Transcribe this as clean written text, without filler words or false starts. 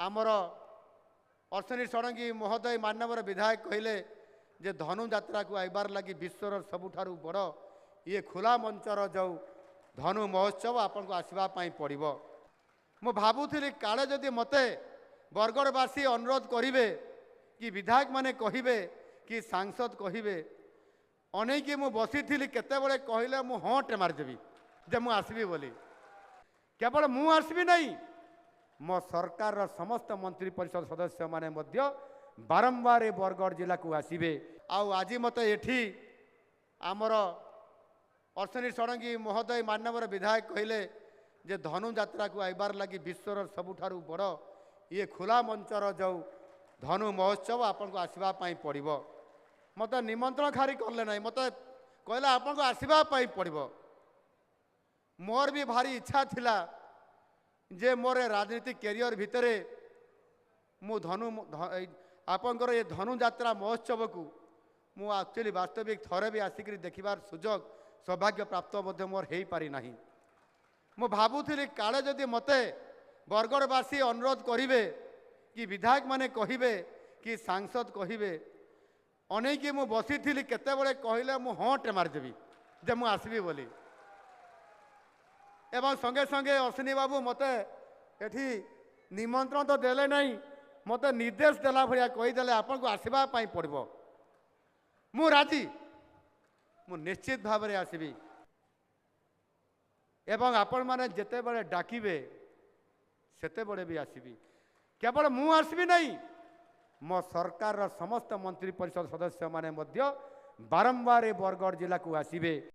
आमर अश्विनी षडंगी महोदय मानवर विधायक कहले जे धनु यात्रा को आइबार लगी विश्वर सबुठारु बड़ ये खुला मंचर जो धनु महोत्सव आपन को आसवा पड़ो मु भावुली काले जदि मते बरगड़वासी अनुरोध करिवे कि विधायक माने कहिबे कि सांसद कहिबे अनेकी मु बसी थी केतेबेले कहले मु हाँ टे मारदेवी जे मु आसबी बोली केवल मु आसबी नहीं मो सरकार समस्त मंत्री परिषद सदस्य माने मध्य बारंबार बरगढ़ जिला को आसबे आज मत एठी आमर अश्विनी षडंगी महोदय मानवर विधायक कहले जे धनु यात्रा को आइबार लगी विश्वर सबुठारु बड़ ये खुला मंचर जो धनु महोत्सव आपन को आसवा पड़ो मत निमंत्रण खारी करले ना मत कहले आपन को आसवा पड़ो मोर भी भारी इच्छा थिला जे मोर राजनीतिक कैरियर भितरे मु धनु आपंकर ये धनु यात्रा महोत्सव को मु एक्चुअली वास्तविक थरे भी आसिक देखिबार सुजोग सौभाग्य प्राप्त मध्य मोर हो पारि नाही मु भावुली काले जदि मते बरगड़वासी अनुरोध करिवे कि विधायक माने कहिबे कि सांसद कहिबे अनेकी मु बसी थी केतेबेले कहले मु हाँ टे मारदेवी जे मु आसबी बोली एवं संगे संगे अश्विनी बाबू मते एठी निमंत्रण तो देले नहीं मते निर्देश देला भलिया कहीदेले आपन को आसवा पड़ो मु राजी मु निश्चित भाव में आसबी एवं आपण माने जेते बड़े डाकिबे सेते बड़े भी आसबी केवल मु आसबी नहीं मो सरकार समस्त मंत्री परिषद सदस्य माने मध्य बारंबार बरगढ़ जिला को आसबे।